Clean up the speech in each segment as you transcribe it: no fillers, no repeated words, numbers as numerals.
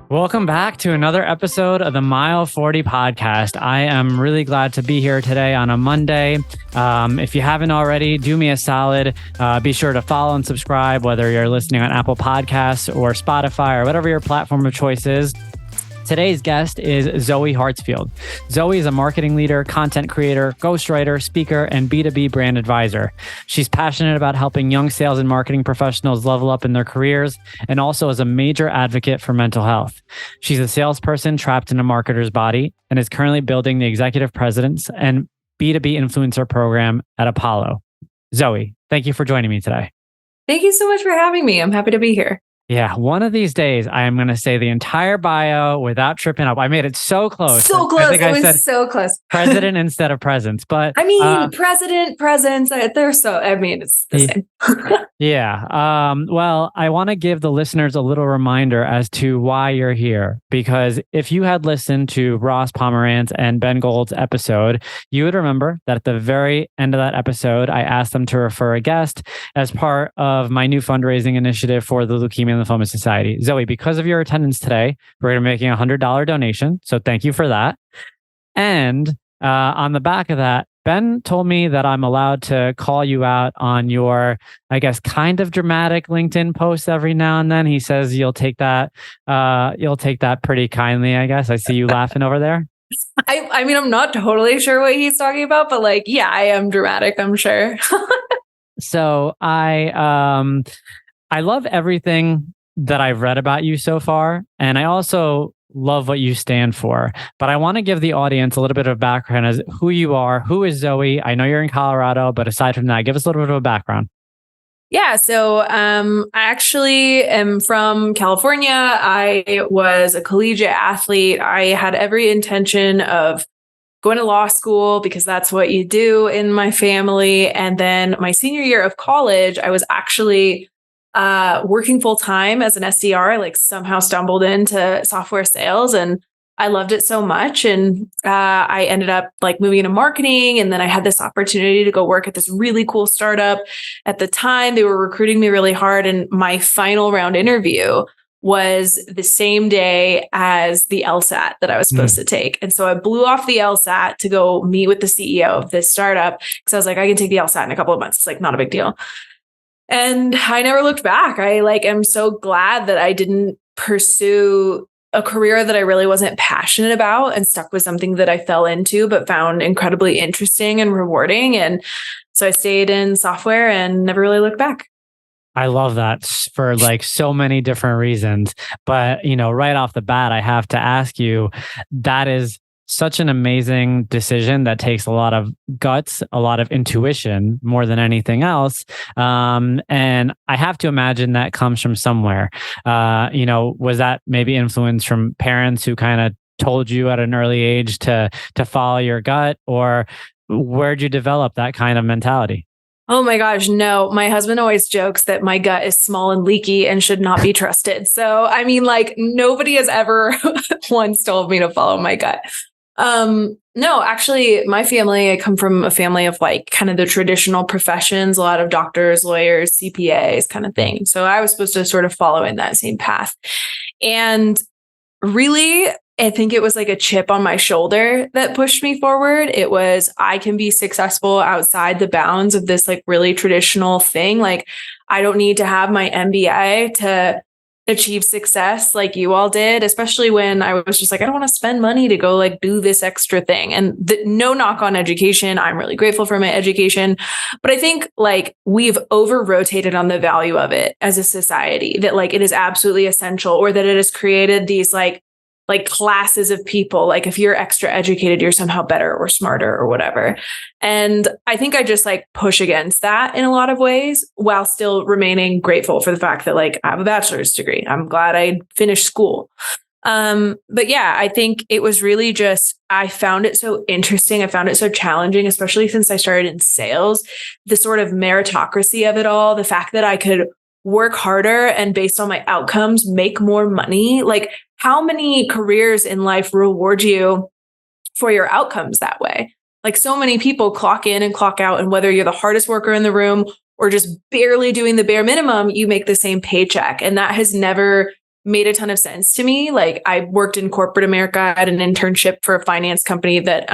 Welcome back to another episode of the Mile 40 podcast. I am really glad to be here today on a Monday. If you haven't already, do me a solid. Be sure to follow and subscribe, whether you're listening on Apple Podcasts or Spotify or whatever your platform of choice is. Today's guest is Zoe Hartsfield. Zoe is a marketing leader, content creator, ghostwriter, speaker, and B2B brand advisor. She's passionate about helping young sales and marketing professionals level up in their careers, and also is a major advocate for mental health. She's a salesperson trapped in a marketer's body and is currently building the executive presidents and B2B influencer program at Apollo. Zoe, thank you for joining me today. Thank you so much for having me. I'm happy to be here. Yeah, one of these days, I am going to say the entire bio without tripping up. I made it so close. So close. It was so close. President instead of presents. But I mean, president, presents, they're so, I mean, it's the same. Yeah. Well, I want to give the listeners a little reminder as to why you're here. Because if you had listened to Ross Pomerantz and Ben Gold's episode, you would remember that at the very end of that episode, I asked them to refer a guest as part of my new fundraising initiative for the Leukemia and Lymphoma Society. Zoe, because of your attendance today, we're going to be making a $100 donation. So thank you for that. And on the back of that, Ben told me that I'm allowed to call you out on your, I guess, kind of dramatic LinkedIn posts every now and then. He says you'll take that pretty kindly, I guess. I see you laughing over there. I mean, I'm not totally sure what he's talking about, but like, yeah, I am dramatic, I'm sure. So I love everything that I've read about you so far. And I also love what you stand for. But I want to give the audience a little bit of background as who you are. Who is Zoe? I know you're in Colorado, but aside from that, give us a little bit of a background. Yeah, so I actually am from California. I was a collegiate athlete. I had every intention of going to law school because that's what you do in my family. And then my senior year of college, I was actually working full time as an SDR. I like somehow stumbled into software sales and I loved it so much. And I ended up like moving into marketing. And then I had this opportunity to go work at this really cool startup. At the time, they were recruiting me really hard. And my final round interview was the same day as the LSAT that I was supposed to take. And so I blew off the LSAT to go meet with the CEO of this startup because I was like, I can take the LSAT in a couple of months. It's like not a big deal. And I never looked back. I am so glad that I didn't pursue a career that I really wasn't passionate about and stuck with something that I fell into, but found incredibly interesting and rewarding. And so I stayed in software and never really looked back. I love that for like so many different reasons. But, right off the bat, I have to ask you, that is such an amazing decision that takes a lot of guts, a lot of intuition more than anything else. And I have to imagine that comes from somewhere. Was that maybe influence from parents who kind of told you at an early age to follow your gut, or where'd you develop that kind of mentality? Oh my gosh, no. My husband always jokes that my gut is small and leaky and should not be trusted. So, I mean, like nobody has ever once told me to follow my gut. No, actually, my family, I come from a family of like kind of the traditional professions, a lot of doctors, lawyers, CPAs kind of thing. So I was supposed to sort of follow in that same path. And really, I think it was like a chip on my shoulder that pushed me forward. It was, I can be successful outside the bounds of this like really traditional thing. Like, I don't need to have my MBA to achieve success like you all did, especially when I was just like, I don't want to spend money to go like do this extra thing. And no knock on education. I'm really grateful for my education. But I think like we've over rotated on the value of it as a society, that like it is absolutely essential, or that it has created these like classes of people. Like if you're extra educated, you're somehow better or smarter or whatever. And I think I just like push against that in a lot of ways while still remaining grateful for the fact that like I have a bachelor's degree. I'm glad I finished school. But yeah, I think it was really just, I found it so interesting. I found it so challenging, especially since I started in sales, the sort of meritocracy of it all, the fact that I could work harder and based on my outcomes, make more money. Like how many careers in life reward you for your outcomes that way? Like so many people clock in and clock out, and whether you're the hardest worker in the room or just barely doing the bare minimum, you make the same paycheck. And that has never made a ton of sense to me. Like I worked in corporate America. I had an internship for a finance company that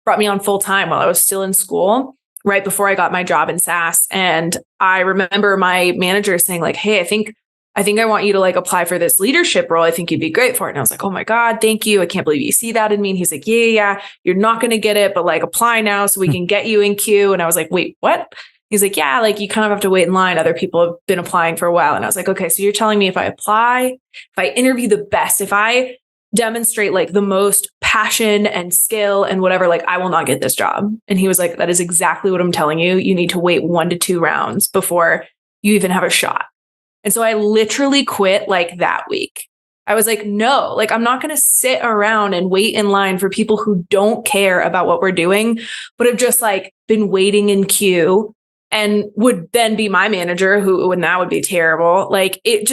brought me on full time while I was still in school, right before I got my job in SaaS. And I remember my manager saying like, hey, I think I want you to like apply for this leadership role. I think you'd be great for it. And I was like, oh my God, thank you. I can't believe you see that in me. And he's like, yeah, you're not going to get it, but like apply now so we can get you in queue. And I was like, wait, what? He's like, yeah, like you kind of have to wait in line. Other people have been applying for a while. And I was like, okay, so you're telling me if I apply, if I interview the best, if I demonstrate like the most passion and skill and whatever, like I will not get this job. And he was like, that is exactly what I'm telling you. You need to wait 1 to 2 rounds before you even have a shot. And so I literally quit like that week. I was like, no, like I'm not going to sit around and wait in line for people who don't care about what we're doing, but have just like been waiting in queue and would then be my manager and that would be terrible. Like it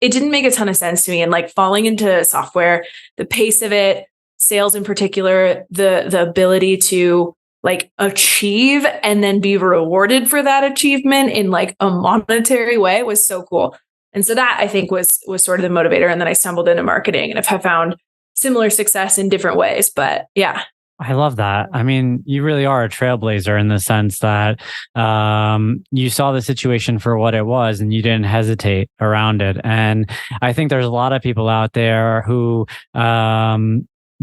didn't make a ton of sense to me. And like falling into software, the pace of it, sales in particular, the ability to like achieve and then be rewarded for that achievement in like a monetary way was so cool. And so that I think was sort of the motivator. And then I stumbled into marketing and have found similar success in different ways. But yeah. I love that. I mean, you really are a trailblazer in the sense that you saw the situation for what it was and you didn't hesitate around it. And I think there's a lot of people out there who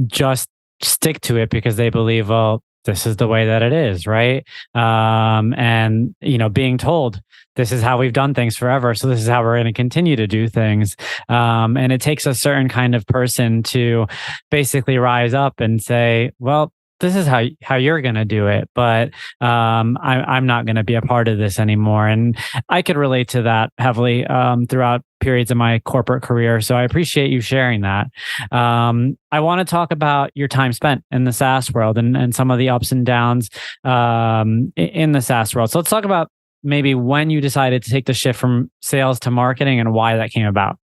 just stick to it because they believe, well, this is the way that it is, right? And, being told this is how we've done things forever. So this is how we're going to continue to do things. And it takes a certain kind of person to basically rise up and say, well, this is how you're going to do it, but I'm not going to be a part of this anymore. And I could relate to that heavily throughout periods of my corporate career. So I appreciate you sharing that. I want to talk about your time spent in the SaaS world and some of the ups and downs in the SaaS world. So let's talk about maybe when you decided to take the shift from sales to marketing and why that came about.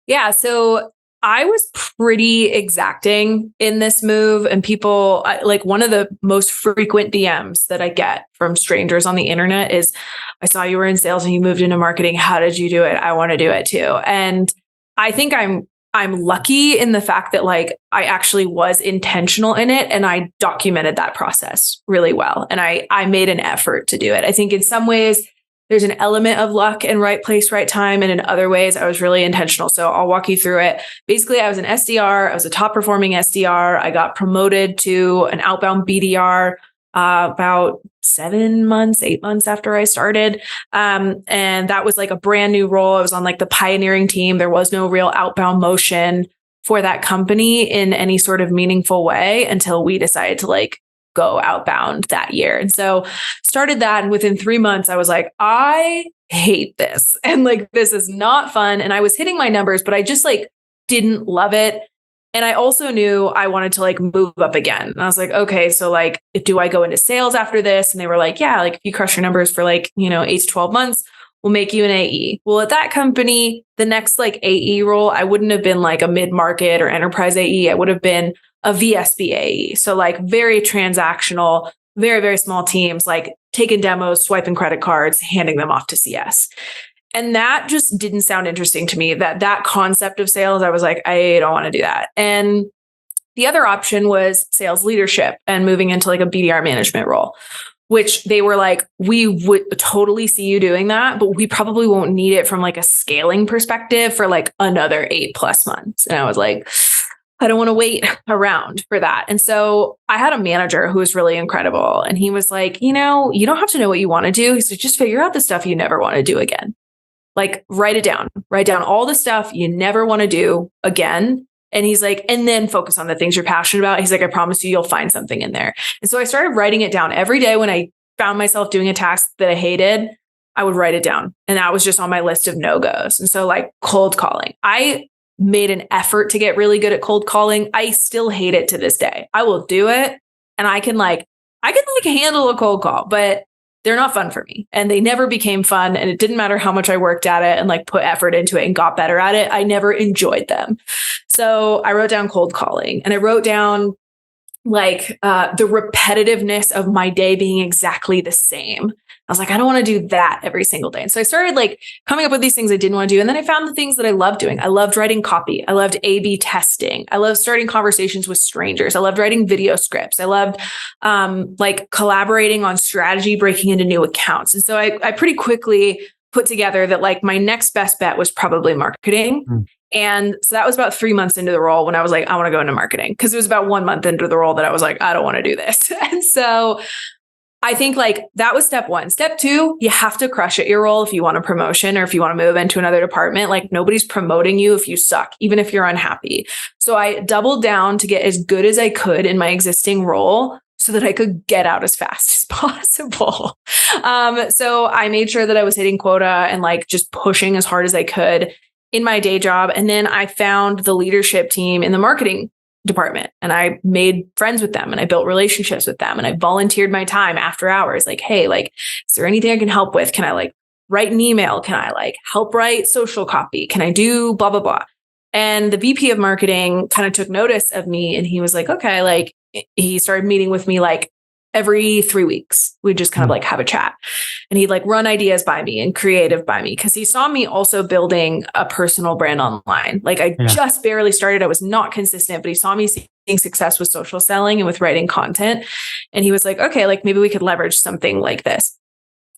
Yeah. So I was pretty exacting in this move, and people like one of the most frequent DMs that I get from strangers on the internet is, I saw you were in sales and you moved into marketing. How did you do it? I want to do it too. And I think I'm lucky in the fact that like I actually was intentional in it and I documented that process really well. And I made an effort to do it. I think in some ways there's an element of luck and right place, right time. And in other ways, I was really intentional. So I'll walk you through it. Basically, I was an SDR. I was a top performing SDR. I got promoted to an outbound BDR about 8 months after I started. And that was like a brand new role. I was on like the pioneering team. There was no real outbound motion for that company in any sort of meaningful way until we decided to like go outbound that year. And so started that. And within 3 months, I was like, I hate this. And like, this is not fun. And I was hitting my numbers, but I just like didn't love it. And I also knew I wanted to like move up again. And I was like, okay, so like, do I go into sales after this? And they were like, yeah, like if you crush your numbers for like, 8 to 12 months, we'll make you an AE. Well, at that company, the next like AE role, I wouldn't have been like a mid-market or enterprise AE. I would have been a VSB AE. So like very transactional, very, very small teams, like taking demos, swiping credit cards, handing them off to CS. And that just didn't sound interesting to me. That concept of sales, I was like, I don't want to do that. And the other option was sales leadership and moving into like a BDR management role, which they were like, we would totally see you doing that, but we probably won't need it from like a scaling perspective for like another 8+ months. And I was like, I don't want to wait around for that. And so I had a manager who was really incredible. And he was like, you don't have to know what you want to do. He said, just figure out the stuff you never want to do again. Like write it down, write down all the stuff you never want to do again. And he's like, and then focus on the things you're passionate about. He's like, I promise you'll find something in there. And so I started writing it down every day. When I found myself doing a task that I hated, I would write it down. And that was just on my list of no-goes. And so like cold calling, I made an effort to get really good at cold calling. I still hate it to this day. I will do it. And I can handle a cold call, but they're not fun for me. And they never became fun. And it didn't matter how much I worked at it and like put effort into it and got better at it. I never enjoyed them. So I wrote down cold calling, and I wrote down like the repetitiveness of my day being exactly the same. I was like, I don't want to do that every single day. And so I started like coming up with these things I didn't want to do. And then I found the things that I loved doing. I loved writing copy. I loved A/B testing. I loved starting conversations with strangers. I loved writing video scripts. I loved like collaborating on strategy, breaking into new accounts. And so I pretty quickly put together that like my next best bet was probably marketing. And so that was about 3 months into the role when I was like, I want to go into marketing, because it was about 1 month into the role that I was like, I don't want to do this. And so I think like that was step one. Step two, you have to crush at your role if you want a promotion or if you want to move into another department. Like nobody's promoting you if you suck, even if you're unhappy. So I doubled down to get as good as I could in my existing role so that I could get out as fast as possible. So I made sure that I was hitting quota and like just pushing as hard as I could in my day job. And then I found the leadership team in the marketing department and I made friends with them and I built relationships with them and I volunteered my time after hours. Like, hey, like, is there anything I can help with? Can I like write an email? Can I like help write social copy? Can I do blah, blah, blah? And the VP of marketing kind of took notice of me and he was like, okay, like he started meeting with me like every 3 weeks. We'd just kind of like have a chat and he'd like run ideas by me and creative by me. Cause he saw me also building a personal brand online. Like I just barely started. I was not consistent, but he saw me seeing success with social selling and with writing content. And he was like, okay, like maybe we could leverage something like this.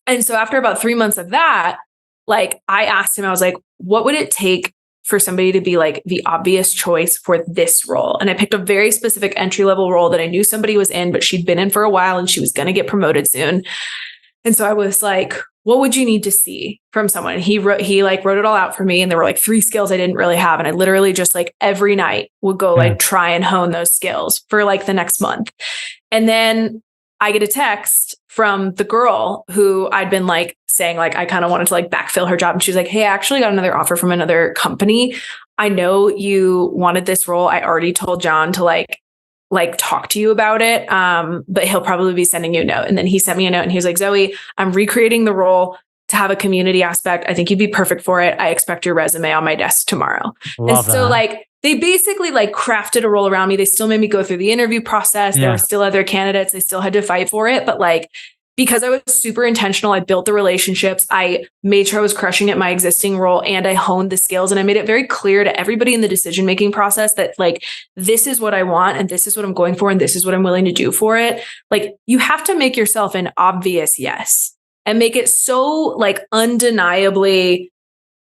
And so after about 3 months of that, like I asked him, I was like, what would it take for somebody to be like the obvious choice for this role? And I picked a very specific entry-level role that I knew somebody was in, but she'd been in for a while and she was going to get promoted soon. And so I was like, what would you need to see from someone? He wrote it all out for me. And there were like 3 skills I didn't really have. And I literally just like every night would go like try and hone those skills for like the next month. And then I get a text from the girl who I'd been like saying, like, I kind of wanted to like backfill her job. And she was like, hey, I actually got another offer from another company. I know you wanted this role. I already told John to like talk to you about it. But he'll probably be sending you a note. And then he sent me a note and he was like, Zoe, I'm recreating the role to have a community aspect. I think you'd be perfect for it. I expect your resume on my desk tomorrow. Love and so that. like, they basically like crafted a role around me. They still made me go through the interview process. There were still other candidates. They still had to fight for it. But like, because I was super intentional, I built the relationships. I made sure I was crushing at my existing role and I honed the skills. And I made it very clear to everybody in the decision-making process that like, this is what I want and this is what I'm going for and this is what I'm willing to do for it. Like you have to make yourself an obvious yes and make it so like undeniably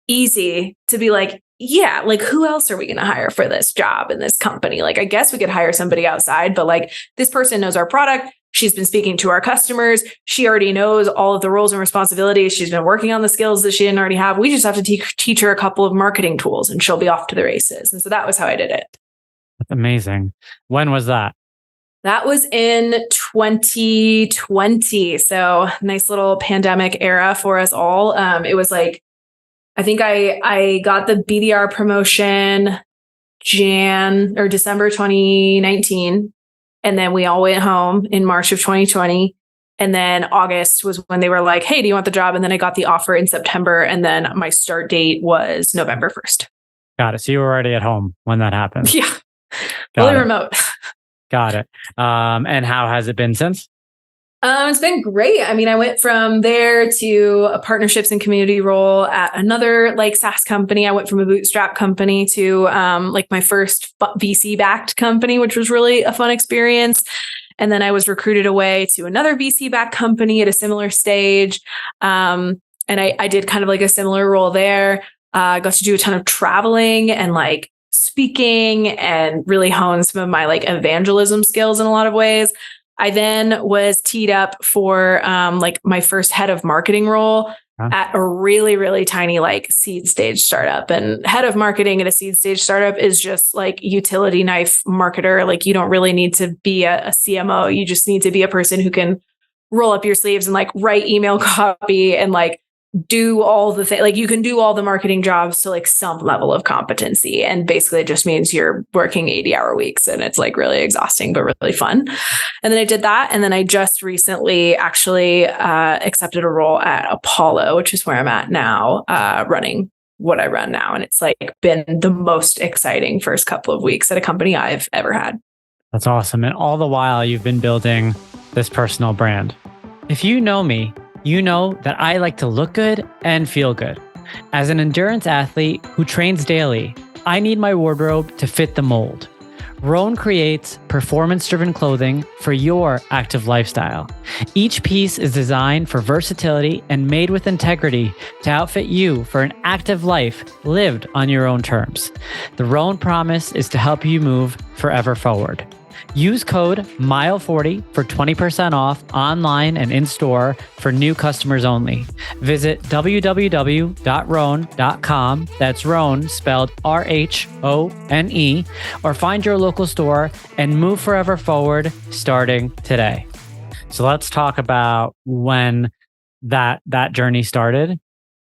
easy to be like, yeah, like who else are we going to hire for this job in this company? Like, I guess we could hire somebody outside, but like this person knows our product. She's been speaking to our customers. She already knows all of the roles and responsibilities. She's been working on the skills that she didn't already have. We just have to teach her a couple of marketing tools and she'll be off to the races. And so that was how I did it. That's amazing. When was that? That was in 2020. So nice little pandemic era for us all. It was like, I think I got the BDR promotion December 2019. And then we all went home in March of 2020. And then August was when they were like, hey, do you want the job? And then I got the offer in September. And then my start date was November 1st. Got it. So you were already at home when that happened. Yeah. Fully remote. Got it. And how has it been since? It's been great. I mean, I went from there to a partnerships and community role at another like SaaS company. I went from a bootstrap company to like my first VC backed company, which was really a fun experience. And then I was recruited away to another VC backed company at a similar stage. And I did kind of like a similar role there. I got to do a ton of traveling and like speaking and really hone some of my like evangelism skills in a lot of ways. I then was teed up for like my first head of marketing role at a really, really tiny like seed stage startup. And head of marketing at a seed stage startup is just like utility knife marketer. Like you don't really need to be a CMO. You just need to be a person who can roll up your sleeves and like write email copy and like do all the things. Like you can do all the marketing jobs to like some level of competency. And basically it just means you're working 80-hour weeks and it's like really exhausting, but really fun. And then I did that. And then I just recently actually accepted a role at Apollo, which is where I'm at now, running what I run now. And it's like been the most exciting first couple of weeks at a company I've ever had. That's awesome. And all the while you've been building this personal brand. If you know me, You know that I like to look good and feel good. As an endurance athlete who trains daily, I need my wardrobe to fit the mold. Roan creates performance-driven clothing for your active lifestyle. Each piece is designed for versatility and made with integrity to outfit you for an active life lived on your own terms. The Roan promise is to help you move forever forward. Use code MILE40 for 20% off online and in-store for new customers only. Visit www.rhone.com, that's Rhone spelled RHONE, or find your local store and move forever forward starting today. So let's talk about when that journey started,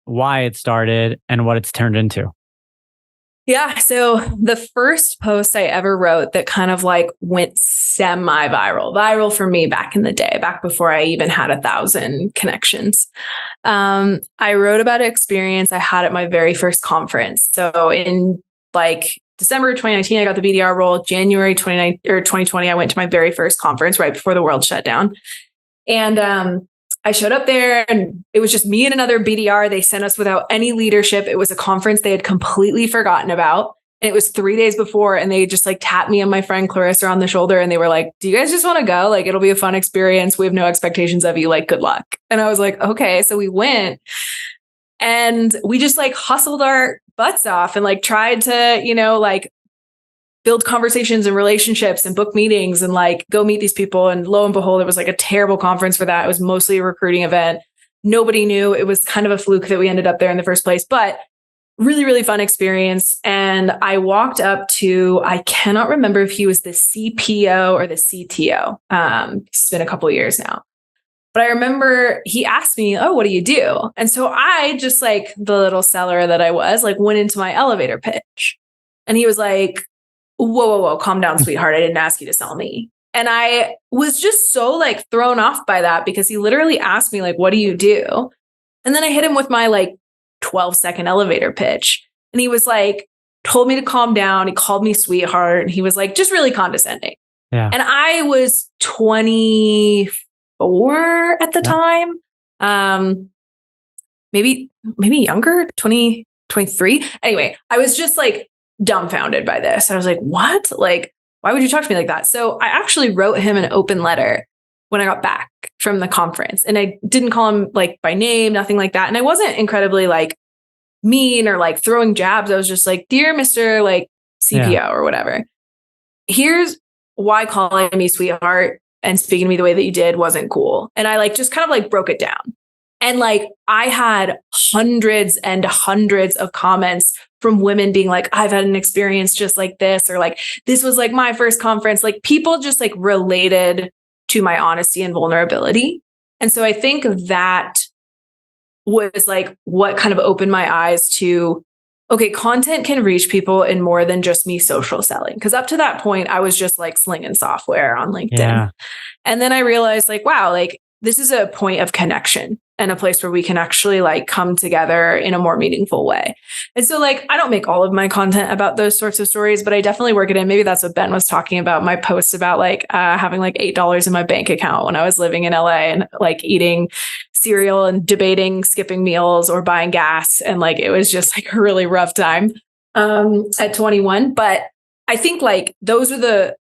why it started, and what it's turned into. Yeah. So the first post I ever wrote that kind of like went viral for me back in the day, back before I even had 1,000 connections. I wrote about an experience I had at my very first conference. So in like December 2019, I got the BDR role. January 2020, I went to my very first conference right before the world shut down. And I showed up there and it was just me and another BDR. They sent us without any leadership. It was a conference they had completely forgotten about. And it was 3 days before. And they just like tapped me and my friend Clarissa on the shoulder. And they were like, do you guys just want to go? Like, it'll be a fun experience. We have no expectations of you. Like, good luck. And I was like, okay. So we went and we just like hustled our butts off and like tried to, like build conversations and relationships and book meetings and like go meet these people. And lo and behold, it was like a terrible conference for that. It was mostly a recruiting event. Nobody knew. It was kind of a fluke that we ended up there in the first place, but really, really fun experience. And I walked up to, I cannot remember if he was the CPO or the CTO. It's been a couple of years now. But I remember he asked me, oh, what do you do? And so I just like the little seller that I was, like went into my elevator pitch. And he was like, whoa, calm down, sweetheart. I didn't ask you to sell me. And I was just so like thrown off by that because he literally asked me like, what do you do? And then I hit him with my like 12-second elevator pitch. And he was like, told me to calm down. He called me sweetheart. And he was like, just really condescending. Yeah. And I was 24 at the time. Maybe younger, 20, 23. Anyway, I was just like dumbfounded by this. I was like, what? Like, why would you talk to me like that? So I actually wrote him an open letter when I got back from the conference, and I didn't call him like by name, nothing like that. And I wasn't incredibly like mean or like throwing jabs. I was just like, dear Mr. like CPO or whatever. Here's why calling me sweetheart and speaking to me the way that you did wasn't cool. And I like just kind of like broke it down. And like I had hundreds and hundreds of comments from women being like, I've had an experience just like this, or like, this was like my first conference. Like people just like related to my honesty and vulnerability. And so I think that was like what kind of opened my eyes to, okay, content can reach people in more than just me social selling. Because up to that point, I was just like slinging software on LinkedIn. Yeah. And then I realized like, wow, like this is a point of connection and a place where we can actually like come together in a more meaningful way. And so like, I don't make all of my content about those sorts of stories, but I definitely work it in. Maybe that's what Ben was talking about, my post about like having like $8 in my bank account when I was living in LA and like eating cereal and debating skipping meals or buying gas. And like, it was just like a really rough time at 21. But I think like those are the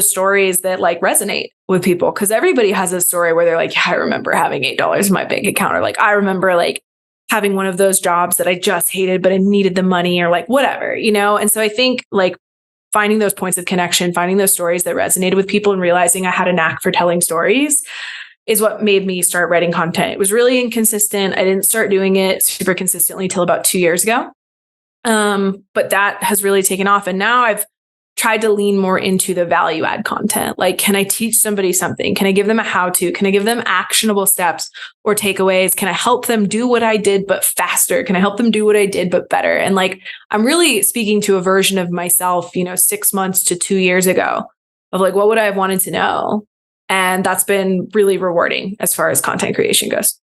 stories that like resonate with people, because everybody has a story where they're like, yeah, I remember having $8 in my bank account, or like, I remember like having one of those jobs that I just hated, but I needed the money, or like whatever, And so I think like finding those points of connection, finding those stories that resonated with people and realizing I had a knack for telling stories is what made me start writing content. It was really inconsistent. I didn't start doing it super consistently till about 2 years ago. But that has really taken off. And now I've tried to lean more into the value add content. Like, can I teach somebody something? Can I give them a how-to? Can I give them actionable steps or takeaways? Can I help them do what I did, but faster? Can I help them do what I did, but better? And like, I'm really speaking to a version of myself, 6 months to 2 years ago of like, what would I have wanted to know? And that's been really rewarding as far as content creation goes.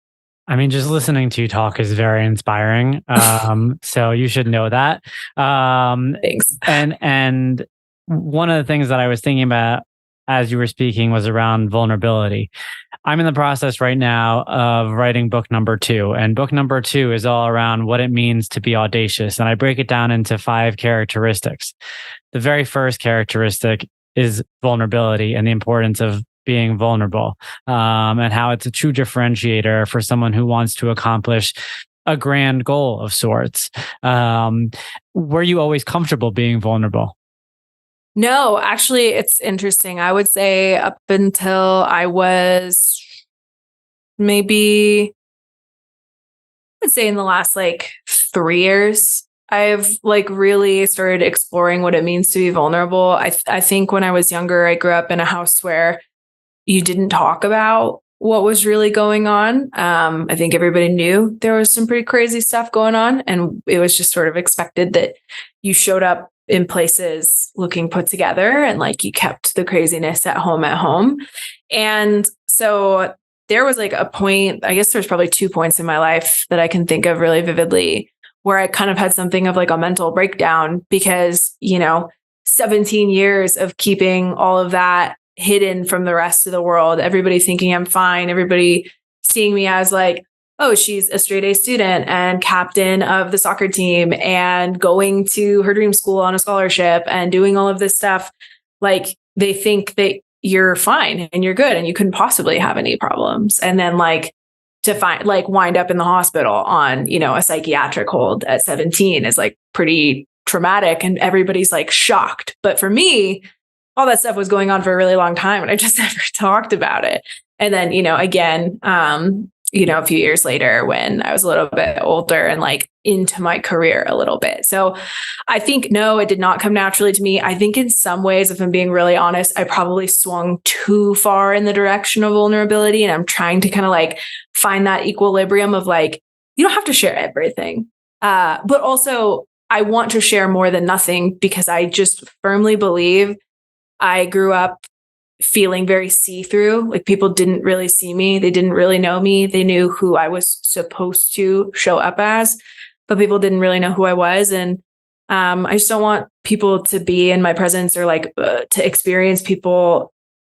I mean, just listening to you talk is very inspiring. So you should know that. Thanks. And one of the things that I was thinking about as you were speaking was around vulnerability. I'm in the process right now of writing book number 2, and book number 2 is all around what it means to be audacious. And I break it down into 5 characteristics. The very first characteristic is vulnerability and the importance of being vulnerable, and how it's a true differentiator for someone who wants to accomplish a grand goal of sorts. Were you always comfortable being vulnerable? No, actually, it's interesting. I would say up until I was maybe, I would say in the last like 3 years, I've like really started exploring what it means to be vulnerable. I think when I was younger, I grew up in a house where you didn't talk about what was really going on. I think everybody knew there was some pretty crazy stuff going on, and it was just sort of expected that you showed up in places looking put together and like you kept the craziness at home. And so there was like a point, I guess there's probably 2 points in my life that I can think of really vividly where I kind of had something of like a mental breakdown because, 17 years of keeping all of that hidden from the rest of the world, everybody thinking I'm fine, everybody seeing me as like, oh, she's a straight A student and captain of the soccer team and going to her dream school on a scholarship and doing all of this stuff. Like they think that you're fine and you're good and you couldn't possibly have any problems. And then like to wind up in the hospital on, a psychiatric hold at 17 is like pretty traumatic and everybody's like shocked. But for me, all that stuff was going on for a really long time and I just never talked about it. And then, again, a few years later when I was a little bit older and like into my career a little bit. So I think, no, it did not come naturally to me. I think in some ways, if I'm being really honest, I probably swung too far in the direction of vulnerability. And I'm trying to kind of like find that equilibrium of like, you don't have to share everything. But also I want to share more than nothing because I just firmly believe I grew up feeling very see-through, like people didn't really see me. They didn't really know me. They knew who I was supposed to show up as, but people didn't really know who I was. And I just don't want people to be in my presence or like to experience people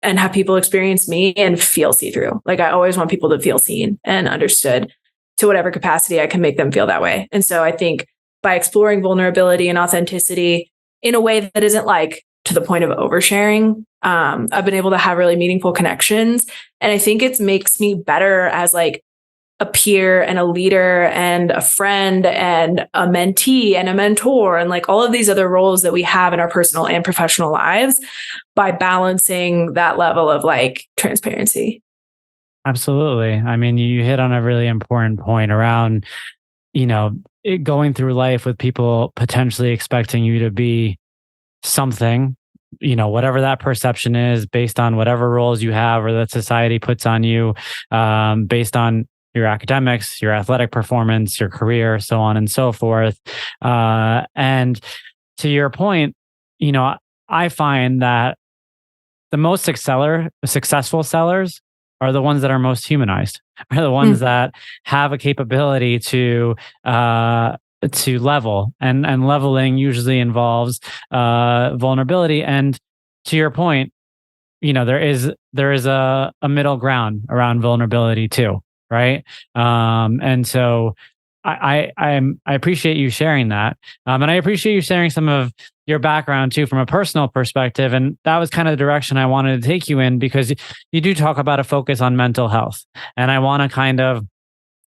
and have people experience me and feel see-through. Like I always want people to feel seen and understood to whatever capacity I can make them feel that way. And so I think by exploring vulnerability and authenticity in a way that isn't like to the point of oversharing, I've been able to have really meaningful connections. And I think it makes me better as like a peer and a leader and a friend and a mentee and a mentor and like all of these other roles that we have in our personal and professional lives by balancing that level of like transparency. Absolutely. I mean, you hit on a really important point around, going through life with people potentially expecting you to be something, whatever that perception is based on whatever roles you have or that society puts on you, based on your academics, your athletic performance, your career, so on and so forth. And to your point, I find that the most successful sellers are the ones that are most humanized, are the ones that have a capability to level, and leveling usually involves vulnerability. And to your point, there is a middle ground around vulnerability too, right? And so I appreciate you sharing that, and I appreciate you sharing some of your background too from a personal perspective. And that was kind of the direction I wanted to take you in because you do talk about a focus on mental health, and I want to kind of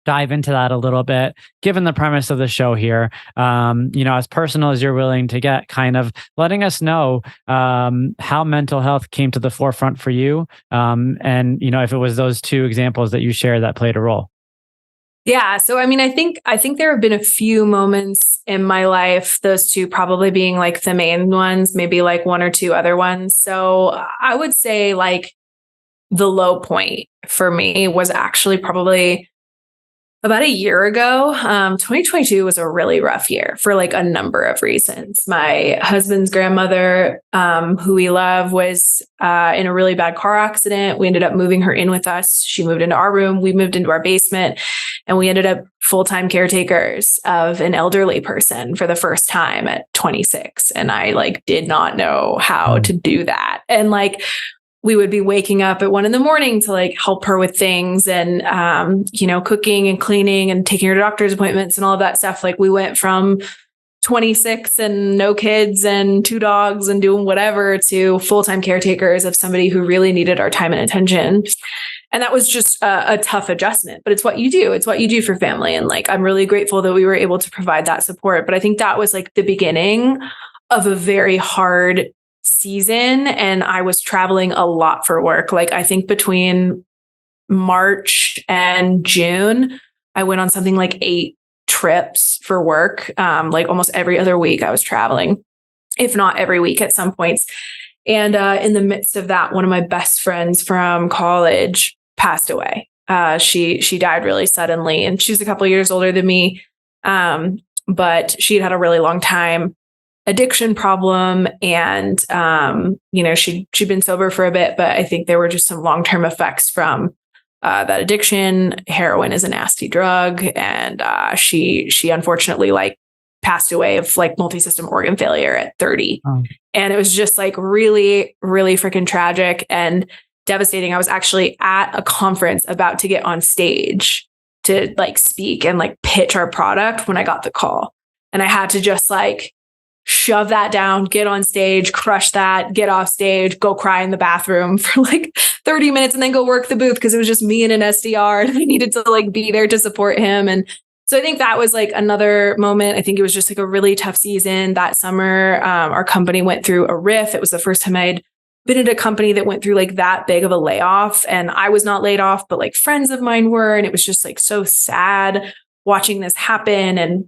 dive into that a little bit, given the premise of the show here. As personal as you're willing to get, kind of letting us know how mental health came to the forefront for you, and if it was those 2 examples that you shared that played a role. Yeah. So, I mean, I think there have been a few moments in my life, those 2 probably being like the main ones, maybe like 1 or 2 other ones. So I would say like the low point for me was actually probably about a year ago. 2022 was a really rough year for like a number of reasons. My husband's grandmother, who we love, was in a really bad car accident. We ended up moving her in with us. She moved into our room. We moved into our basement, and we ended up full-time caretakers of an elderly person for the first time at 26. And I like did not know how to do that. And like, we would be waking up at 1 a.m. to like help her with things and, cooking and cleaning and taking her to doctor's appointments and all of that stuff. Like we went from 26 and no kids and 2 dogs and doing whatever to full-time caretakers of somebody who really needed our time and attention. And that was just a tough adjustment, but it's what you do. It's what you do for family. And like, I'm really grateful that we were able to provide that support. But I think that was like the beginning of a very hard season. And I was traveling a lot for work. Like I think between March and June, I went on something like 8 trips for work. Like almost every other week I was traveling, if not every week at some points. And in the midst of that, one of my best friends from college passed away. She died really suddenly, and she's a couple of years older than me. But she'd had a really long time addiction problem, and she'd been sober for a bit, but I think there were just some long-term effects from that addiction. Heroin is a nasty drug, and she unfortunately like passed away of like multi-system organ failure at 30. Oh. And it was just like really, really freaking tragic and devastating. I was actually at a conference about to get on stage to like speak and like pitch our product when I got the call. And I had to just like shove that down, get on stage, crush that, get off stage, go cry in the bathroom for like 30 minutes and then go work the booth because it was just me and an SDR and I needed to like be there to support him. And so I think that was like another moment. I think it was just like a really tough season that summer. Our company went through a RIF. It was the first time I'd been at a company that went through like that big of a layoff. And I was not laid off, but like friends of mine were. And it was just like so sad watching this happen. And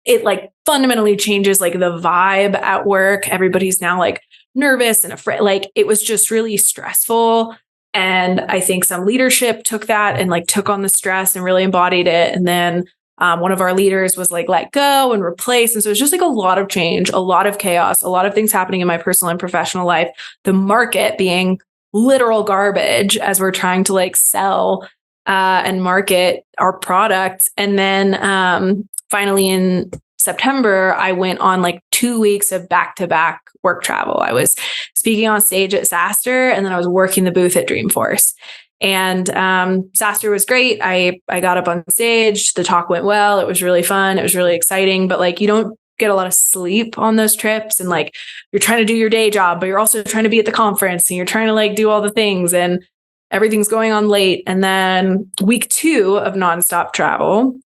it like fundamentally changes like the vibe at work. Everybody's now like nervous and afraid. Like it was just really stressful. And I think some leadership took that and like took on the stress and really embodied it. And then one of our leaders was like, let go and replace. And so it was just like a lot of change, a lot of chaos, a lot of things happening in my personal and professional life, the market being literal garbage as we're trying to like sell and market our product. And then finally in September, I went on like 2 weeks of back-to-back work travel. I was speaking on stage at SaaStr, and then I was working the booth at Dreamforce. And SaaStr was great. I got up on stage. The talk went well. It was really fun. It was really exciting. But like, you don't get a lot of sleep on those trips. And like, you're trying to do your day job, but you're also trying to be at the conference and you're trying to like do all the things and everything's going on late. And then week 2 of nonstop travel,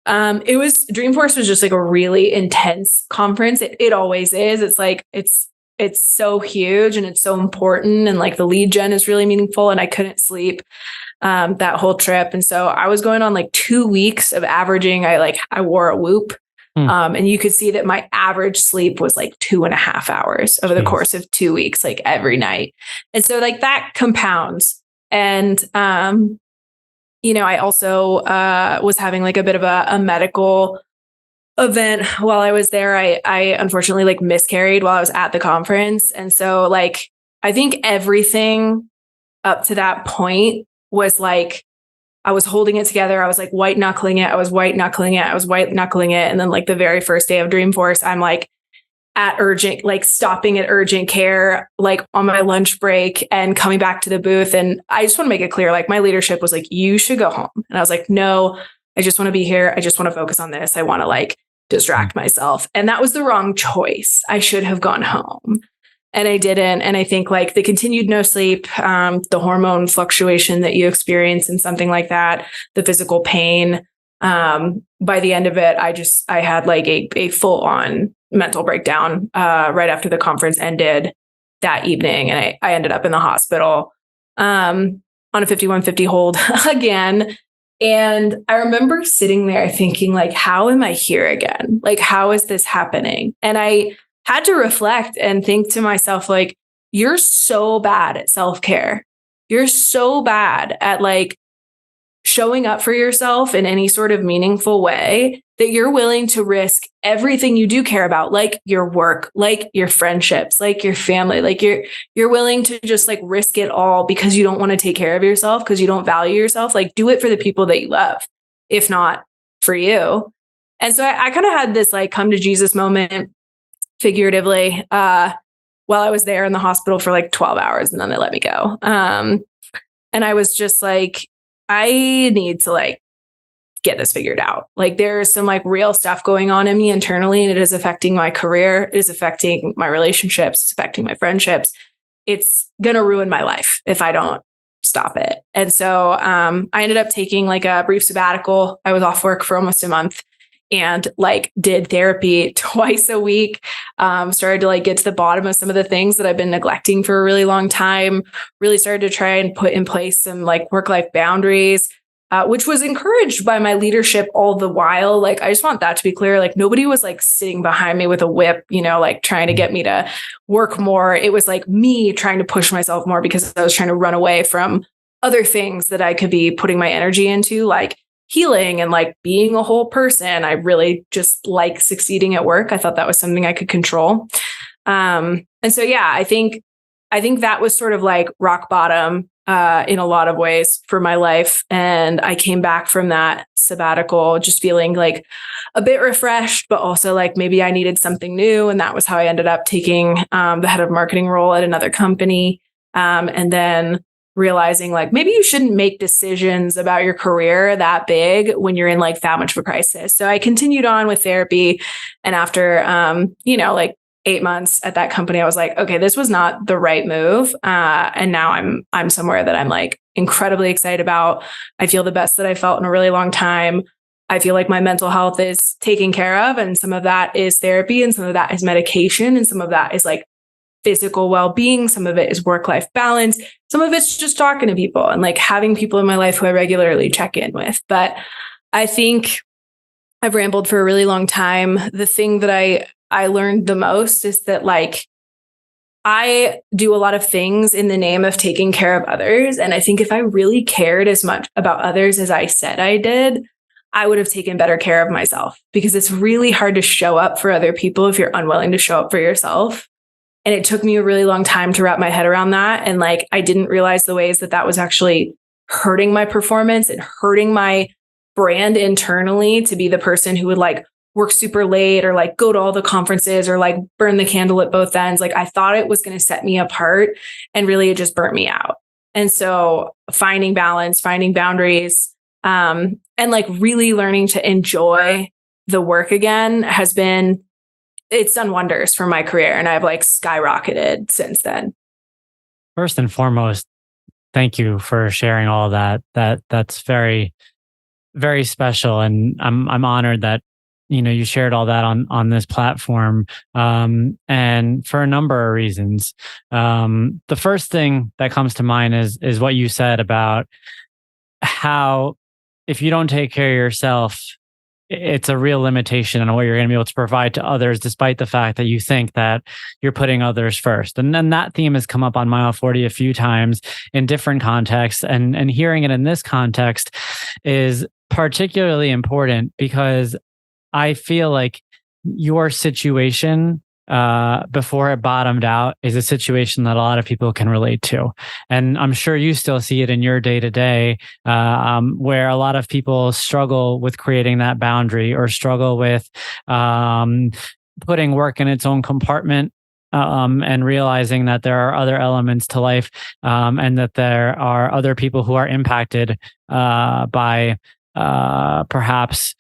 Dreamforce was just like a really intense conference. It always is. It's like, it's so huge and it's so important. And like the lead gen is really meaningful, and I couldn't sleep, that whole trip. And so I was going on like 2 weeks of averaging. I wore a Whoop. And you could see that my average sleep was like 2.5 hours over the course of 2 weeks, like every night. And so like that compounds. And, I also was having like a bit of a medical event while I was there. I unfortunately like miscarried while I was at the conference. And so like, I think everything up to that point was like, I was holding it together. I was like white knuckling it. I was white knuckling it. And then like the very first day of Dreamforce, I'm like stopping at urgent care, like on my lunch break and coming back to the booth. And I just want to make it clear, like my leadership was like, you should go home. And I was like, no, I just want to be here. I just want to focus on this. I want to like distract myself. And that was the wrong choice. I should have gone home. And I didn't. And I think like the continued no sleep, the hormone fluctuation that you experience in something like that, the physical pain, by the end of it, I had like a full on mental breakdown, right after the conference ended that evening. And I ended up in the hospital, on a 5150 hold again. And I remember sitting there thinking like, how am I here again? Like, how is this happening? And I had to reflect and think to myself, like, you're so bad at self-care. You're so bad at like showing up for yourself in any sort of meaningful way that you're willing to risk everything you do care about, like your work, like your friendships, like your family, like you're willing to just like risk it all because you don't want to take care of yourself, because you don't value yourself. Like do it for the people that you love, if not for you. And so I kind of had this like come to Jesus moment, figuratively, while I was there in the hospital for like 12 hours and then they let me go. And I was just like, I need to like get this figured out. Like there's some like real stuff going on in me internally, and it is affecting my career. It is affecting my relationships. It's affecting my friendships. It's going to ruin my life if I don't stop it. And so I ended up taking like a brief sabbatical. I was off work for almost a month and like did therapy twice a week. Started to like get to the bottom of some of the things that I've been neglecting for a really long time. Really started to try and put in place some like work-life boundaries, which was encouraged by my leadership all the while. Like, I just want that to be clear. Like, nobody was like sitting behind me with a whip, you know, like trying to get me to work more. It was like me trying to push myself more because I was trying to run away from other things that I could be putting my energy into, like healing and like being a whole person. I really just like succeeding at work. I thought that was something I could control. And so, yeah, I think that was sort of like rock bottom in a lot of ways for my life. And I came back from that sabbatical just feeling like a bit refreshed, but also like maybe I needed something new. And that was how I ended up taking the head of marketing role at another company. And then realizing like maybe you shouldn't make decisions about your career that big when you're in like that much of a crisis. So I continued on with therapy. And after, like 8 months at that company, I was like, okay, this was not the right move. And now I'm somewhere that I'm like incredibly excited about. I feel the best that I felt in a really long time. I feel like my mental health is taken care of. And some of that is therapy, and some of that is medication, and some of that is like physical well-being. Some of it is work-life balance. Some of it's just talking to people and like having people in my life who I regularly check in with. But I think I've rambled for a really long time. The thing that I learned the most is that like I do a lot of things in the name of taking care of others. And I think if I really cared as much about others as I said I did, I would have taken better care of myself, because it's really hard to show up for other people if you're unwilling to show up for yourself. And it took me a really long time to wrap my head around that. And like, I didn't realize the ways that was actually hurting my performance and hurting my brand internally, to be the person who would like work super late or like go to all the conferences or like burn the candle at both ends. Like, I thought it was going to set me apart, and really it just burnt me out. And so finding balance, finding boundaries, and like really learning to enjoy the work again it's done wonders for my career. And I've like skyrocketed since then. First and foremost, thank you for sharing all of that. That's very, very special. And I'm honored that, you shared all that on this platform. And for a number of reasons. The first thing that comes to mind is what you said about how if you don't take care of yourself, it's a real limitation on what you're going to be able to provide to others, despite the fact that you think that you're putting others first. And then that theme has come up on Mile 40 a few times in different contexts. And hearing it in this context is particularly important, because I feel like your situation before it bottomed out is a situation that a lot of people can relate to. And I'm sure you still see it in your day to day, where a lot of people struggle with creating that boundary, or struggle with putting work in its own compartment, and realizing that there are other elements to life, and that there are other people who are impacted by perhaps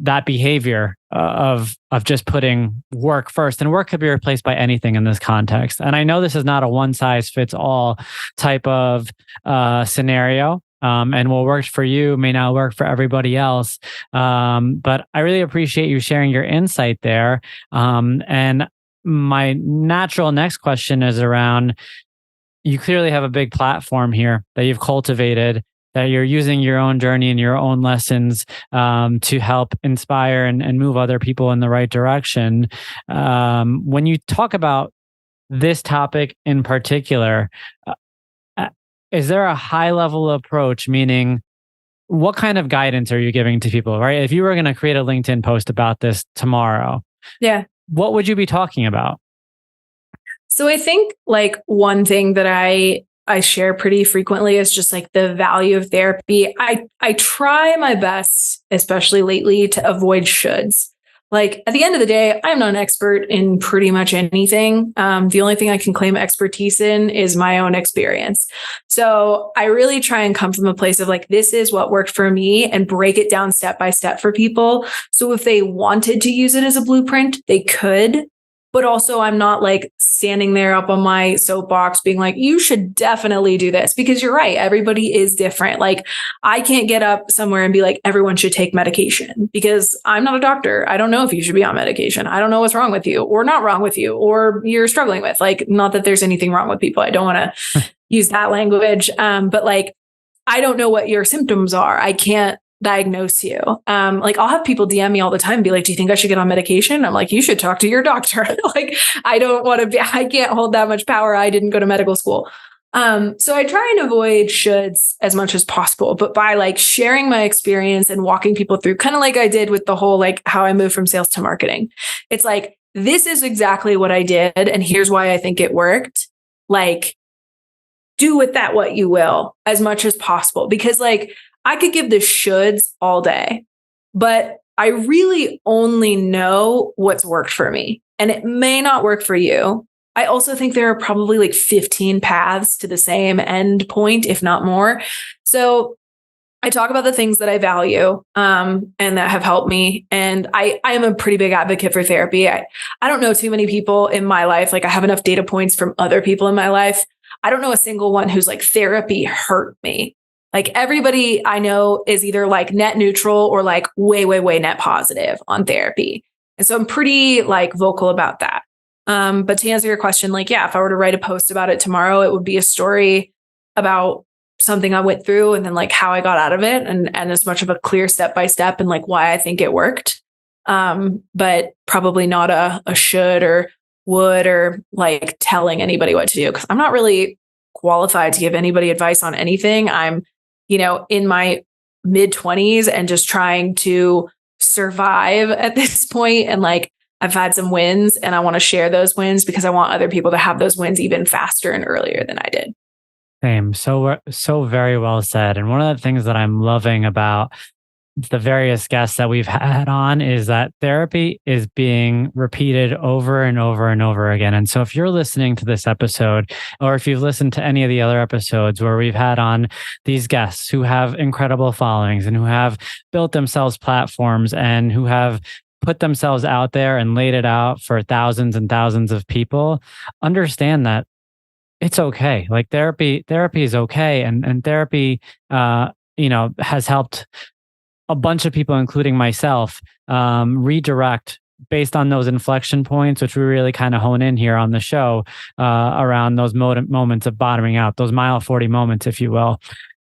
that behavior of just putting work first. And work could be replaced by anything in this context. And I know this is not a one size fits all type of scenario. And what works for you may not work for everybody else. But I really appreciate you sharing your insight there. And my natural next question is around, you clearly have a big platform here that you've cultivated, that you're using your own journey and your own lessons to help inspire and move other people in the right direction. When you talk about this topic in particular, is there a high level approach? Meaning, what kind of guidance are you giving to people, right? If you were going to create a LinkedIn post about this tomorrow, what would you be talking about? So I think like one thing that I share pretty frequently is just like the value of therapy. I try my best, especially lately, to avoid shoulds. like at the end of the day, I'm not an expert in pretty much anything. The only thing I can claim expertise in is my own experience. So I really try and come from a place of like, this is what worked for me and break it down step by step for people. So if they wanted to use it as a blueprint, they could. But also, I'm not like standing there up on my soapbox being like, you should definitely do this, because you're right. Everybody is different. Like, I can't get up somewhere and be like, everyone should take medication, because I'm not a doctor. I don't know if you should be on medication. I don't know what's wrong with you or not wrong with you or you're struggling with. Like, not that there's anything wrong with people. I don't want to use that language. But like, I don't know what your symptoms are. I can't diagnose you. Like I'll have people DM me all the time and be like, do you think I should get on medication? I'm like, you should talk to your doctor. Like, I don't want to be, I can't hold that much power. I didn't go to medical school. So I try and avoid shoulds as much as possible, but by like sharing my experience and walking people through, kind of like I did with the whole, like how I moved from sales to marketing. It's like, this is exactly what I did. And here's why I think it worked. Like, do with that what you will as much as possible, because like, I could give the shoulds all day, but I really only know what's worked for me, and it may not work for you. I also think there are probably like 15 paths to the same end point, if not more. So I talk about the things that I value and that have helped me. And I am a pretty big advocate for therapy. I don't know too many people in my life. Like I have enough data points from other people in my life. I don't know a single one who's like, therapy hurt me. Like everybody I know is either like net neutral or like way, way, way net positive on therapy. And so I'm pretty like vocal about that. But to answer your question, like, yeah, if I were to write a post about it tomorrow, it would be a story about something I went through and then like how I got out of it, and as much of a clear step by step and like why I think it worked. But probably not a should or would or like telling anybody what to do, because I'm not really qualified to give anybody advice on anything. I'm in my mid 20s and just trying to survive at this point. And like, I've had some wins and I want to share those wins because I want other people to have those wins even faster and earlier than I did. Same. So very well said. And one of the things that I'm loving about the various guests that we've had on is that therapy is being repeated over and over and over again. And so if you're listening to this episode, or if you've listened to any of the other episodes where we've had on these guests who have incredible followings and who have built themselves platforms and who have put themselves out there and laid it out for thousands and thousands of people, understand that it's okay. Like therapy is okay. And therapy, has helped a bunch of people, including myself, redirect based on those inflection points, which we really kind of hone in here on the show around those moments of bottoming out, those mile 40 moments, if you will.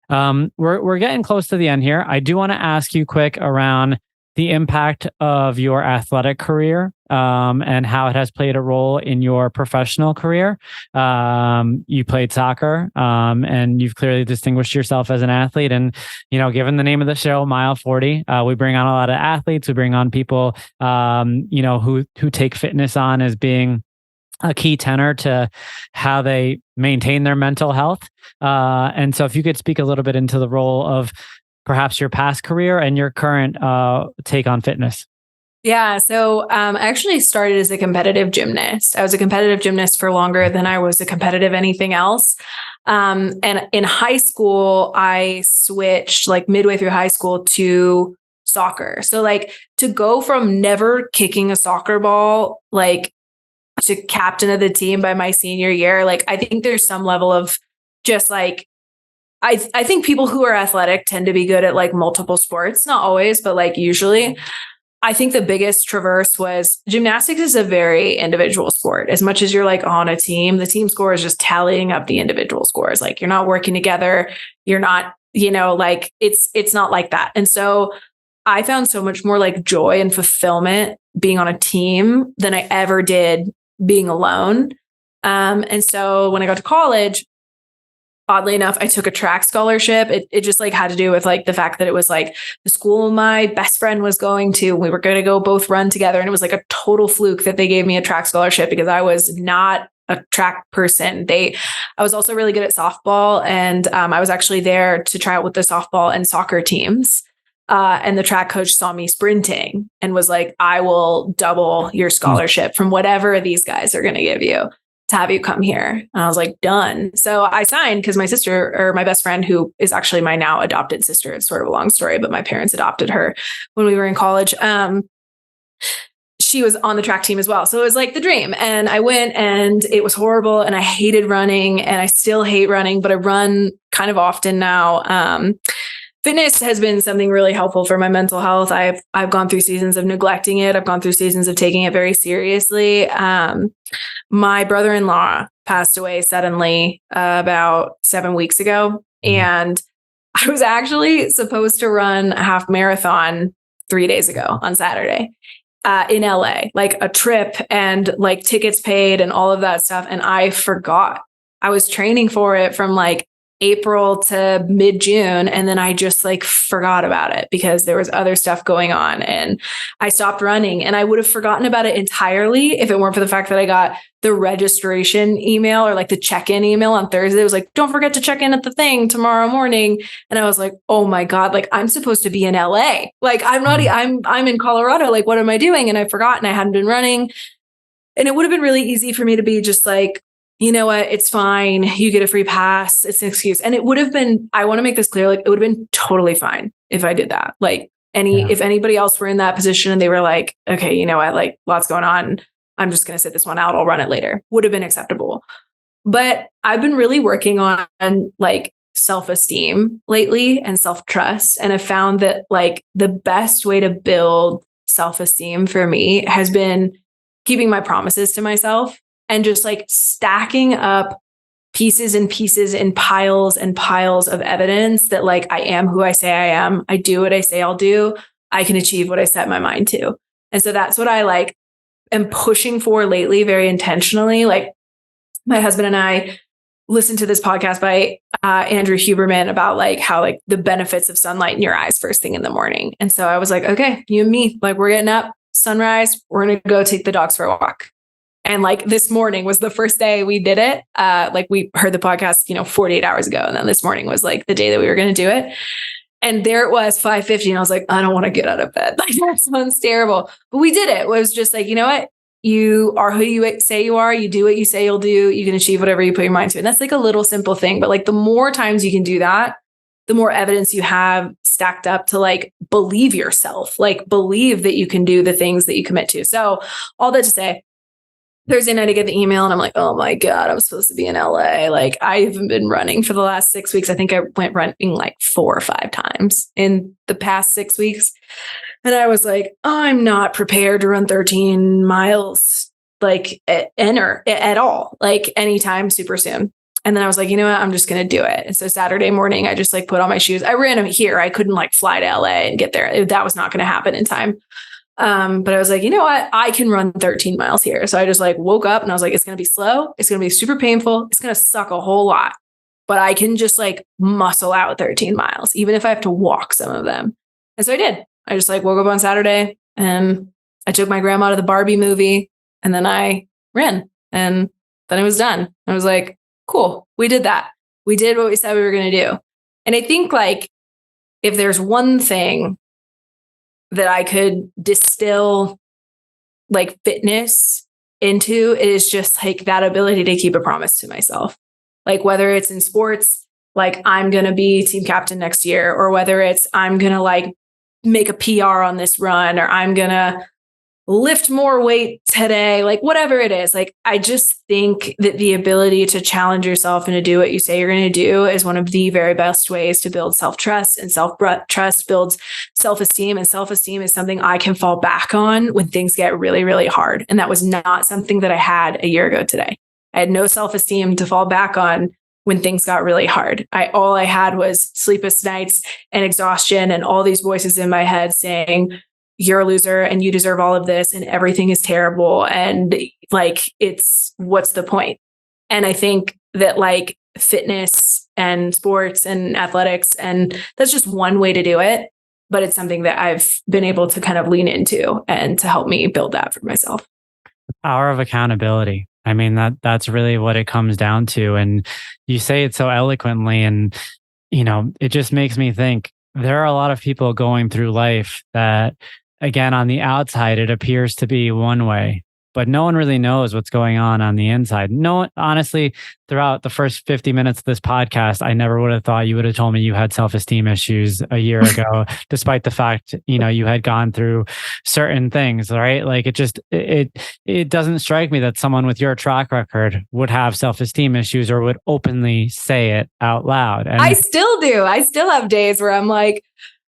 We're getting close to the end here. I do want to ask you quick around the impact of your athletic career and how it has played a role in your professional career. You played soccer and you've clearly distinguished yourself as an athlete. And, given the name of the show, Mile 40, we bring on a lot of athletes. We bring on people, who take fitness on as being a key tenor to how they maintain their mental health. And so if you could speak a little bit into the role of perhaps your past career and your current take on fitness. Yeah. So I actually started as a competitive gymnast. I was a competitive gymnast for longer than I was a competitive anything else. And in high school, I switched like midway through high school to soccer. So like to go from never kicking a soccer ball, like to captain of the team by my senior year, like I think there's some level of just like, I think people who are athletic tend to be good at like multiple sports, not always, but like usually. I think the biggest traverse was gymnastics is a very individual sport. As much as you're like on a team, the team score is just tallying up the individual scores. Like you're not working together. You're not, like it's not like that. And so I found so much more like joy and fulfillment being on a team than I ever did being alone. And so when I got to college, oddly enough, I took a track scholarship. It just like had to do with like the fact that it was like the school my best friend was going to. We were going to go both run together. And it was like a total fluke that they gave me a track scholarship because I was not a track person. I was also really good at softball. And I was actually there to try out with the softball and soccer teams. And the track coach saw me sprinting and was like, I will double your scholarship from whatever these guys are going to give you to have you come here. And I was like, done. So I signed because my sister, or my best friend, who is actually my now adopted sister, it's sort of a long story, but my parents adopted her when we were in college. She was on the track team as well. So it was like the dream. And I went, and it was horrible. And I hated running, and I still hate running, but I run kind of often now. Fitness has been something really helpful for my mental health. I've gone through seasons of neglecting it. I've gone through seasons of taking it very seriously. My brother-in-law passed away suddenly about 7 weeks ago. And I was actually supposed to run a half marathon 3 days ago on Saturday in LA, like a trip and like tickets paid and all of that stuff. And I forgot. I was training for it from like April to mid-June. And then I just like forgot about it because there was other stuff going on, and I stopped running, and I would have forgotten about it entirely if it weren't for the fact that I got the registration email, or like the check-in email on Thursday. It was like, don't forget to check in at the thing tomorrow morning. And I was like, oh my God, like I'm supposed to be in LA. Like I'm in Colorado. Like, what am I doing? And I forgot, and I hadn't been running. And it would have been really easy for me to be just like, you know what, it's fine. You get a free pass. It's an excuse. And it would have been, I want to make this clear, like it would have been totally fine if I did that. Like if anybody else were in that position and they were like, okay, you know what, like lots going on, I'm just going to sit this one out. I'll run it later, would have been acceptable. But I've been really working on like self-esteem lately and self-trust. And I found that like the best way to build self-esteem for me has been keeping my promises to myself. And just like stacking up pieces and pieces and piles and piles of evidence that like I am who I say I am. I do what I say I'll do. I can achieve what I set my mind to. And so that's what I like am pushing for lately, very intentionally. Like my husband and I listened to this podcast by Andrew Huberman about like how like the benefits of sunlight in your eyes first thing in the morning. And so I was like, okay, you and me, like we're getting up, sunrise, we're going to go take the dogs for a walk. And like this morning was the first day we did it. Like we heard the podcast, 48 hours ago. And then this morning was like the day that we were going to do it. And there it was 5:50. And I was like, I don't want to get out of bed. Like that sounds terrible. But we did it. It was just like, you know what? You are who you say you are. You do what you say you'll do. You can achieve whatever you put your mind to. And that's like a little simple thing. But like the more times you can do that, the more evidence you have stacked up to like believe yourself, like believe that you can do the things that you commit to. So all that to say, Thursday night, I get the email and I'm like, oh my God, I'm supposed to be in LA. Like I haven't been running for the last 6 weeks. I think I went running like 4 or 5 times in the past 6 weeks. And I was like, I'm not prepared to run 13 miles, like at all, like anytime super soon. And then I was like, you know what, I'm just going to do it. And so Saturday morning, I just like put on my shoes. I ran them here. I couldn't like fly to LA and get there. That was not going to happen in time. But I was like, you know what? I can run 13 miles here. So I just like woke up and I was like, it's going to be slow. It's going to be super painful. It's going to suck a whole lot, but I can just like muscle out 13 miles, even if I have to walk some of them. And so I did. I just like woke up on Saturday and I took my grandma to the Barbie movie and then I ran and then it was done. I was like, cool. We did that. We did what we said we were going to do. And I think like if there's one thing that I could distill like fitness into, it is just like that ability to keep a promise to myself. Like whether it's in sports, like I'm going to be team captain next year, or whether it's I'm going to like make a PR on this run, or I'm going to lift more weight today, like whatever it is. Like, I just think that the ability to challenge yourself and to do what you say you're going to do is one of the very best ways to build self-trust, and self-trust builds self-esteem, and self-esteem is something I can fall back on when things get really, really hard. And that was not something that I had a year ago today. I had no self-esteem to fall back on when things got really hard. All I had was sleepless nights and exhaustion and all these voices in my head saying, you're a loser and you deserve all of this and everything is terrible. And like, what's the point? And I think that like fitness and sports and athletics, and that's just one way to do it, but it's something that I've been able to kind of lean into and to help me build that for myself. The power of accountability. I mean, that's really what it comes down to. And you say it so eloquently, and, it just makes me think, there are a lot of people going through life that, again, on the outside, it appears to be one way, but no one really knows what's going on the inside. No one, honestly, throughout the first 50 minutes of this podcast, I never would have thought you would have told me you had self-esteem issues a year ago, despite the fact, you had gone through certain things, right? Like it doesn't strike me that someone with your track record would have self-esteem issues or would openly say it out loud. And I still do. I still have days where I'm like,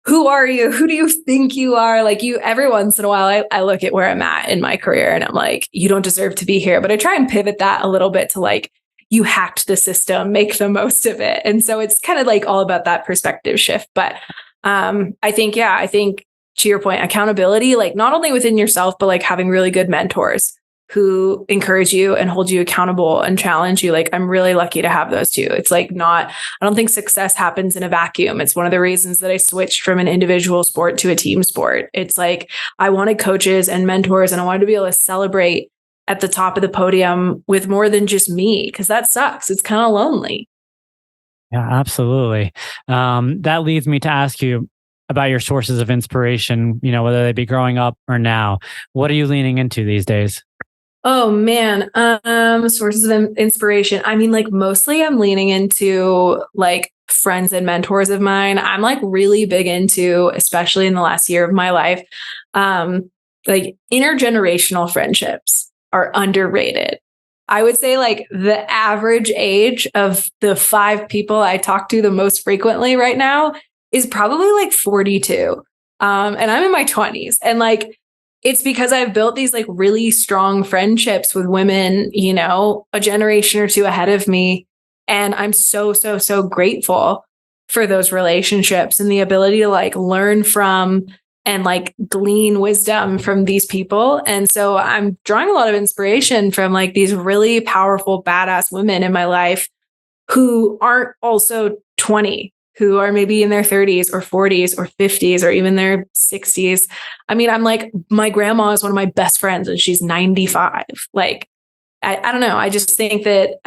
who are you? Who do you think you are? Like every once in a while, I look at where I'm at in my career and I'm like, you don't deserve to be here. But I try and pivot that a little bit to like, you hacked the system, make the most of it. And so it's kind of like all about that perspective shift. But I think to your point, accountability, like not only within yourself, but like having really good mentors who encourage you and hold you accountable and challenge you. Like I'm really lucky to have those two. It's like I don't think success happens in a vacuum. It's one of the reasons that I switched from an individual sport to a team sport. It's like I wanted coaches and mentors and I wanted to be able to celebrate at the top of the podium with more than just me, because that sucks. It's kind of lonely. Yeah, absolutely. That leads me to ask you about your sources of inspiration, whether they be growing up or now. What are you leaning into these days? Oh man, sources of inspiration. I mean, like mostly I'm leaning into like friends and mentors of mine. I'm like really big into, especially in the last year of my life, like intergenerational friendships are underrated. I would say like the average age of the 5 people I talk to the most frequently right now is probably like 42. And I'm in my 20s. And like, it's because I've built these like really strong friendships with women, a generation or two ahead of me. And I'm so, so, so grateful for those relationships and the ability to like learn from and like glean wisdom from these people. And so I'm drawing a lot of inspiration from like these really powerful, badass women in my life who aren't also 20, who are maybe in their 30s or 40s or 50s or even their 60s. I mean, I'm like, my grandma is one of my best friends and she's 95. Like, I don't know. I just think that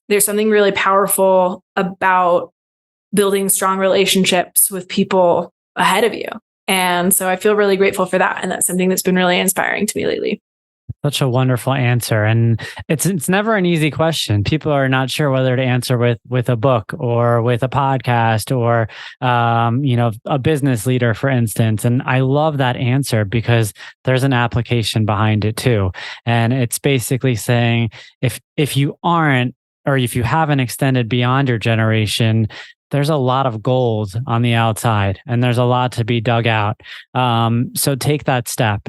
there's something really powerful about building strong relationships with people ahead of you. And so I feel really grateful for that. And that's something that's been really inspiring to me lately. Such a wonderful answer. And it's never an easy question. People are not sure whether to answer with a book or with a podcast or, a business leader, for instance. And I love that answer because there's an application behind it too. And it's basically saying if you aren't, or if you haven't extended beyond your generation, there's a lot of gold on the outside and there's a lot to be dug out. So take that step.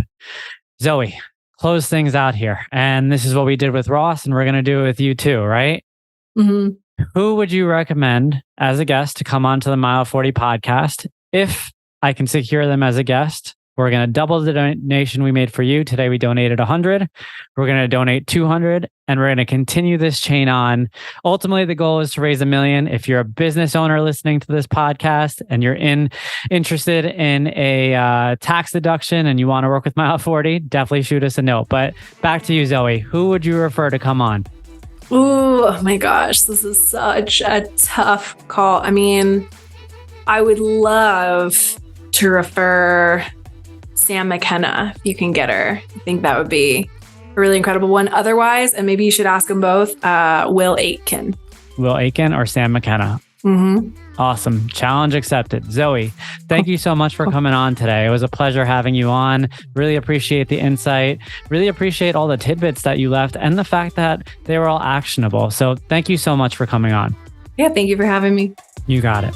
Zoe, close things out here. And this is what we did with Ross, and we're going to do it with you too, right? Mm-hmm. Who would you recommend as a guest to come onto the Mile 40 podcast? If I can secure them as a guest, we're going to double the donation we made for you. Today, we donated 100. We're going to donate 200, and we're going to continue this chain on. Ultimately, the goal is to raise $1 million. If you're a business owner listening to this podcast and you're interested in a tax deduction and you want to work with Mile 40, definitely shoot us a note. But back to you, Zoe. Who would you refer to come on? Oh my gosh, this is such a tough call. I mean, I would love to refer Sam McKenna, if you can get her. I think that would be a really incredible one. Otherwise, and maybe you should ask them both, Will Aitken. Will Aitken or Sam McKenna? Mm-hmm. Awesome. Challenge accepted. Zoe, thank you so much for coming on today. It was a pleasure having you on. Really appreciate the insight. Really appreciate all the tidbits that you left and the fact that they were all actionable. So thank you so much for coming on. Yeah, thank you for having me. You got it.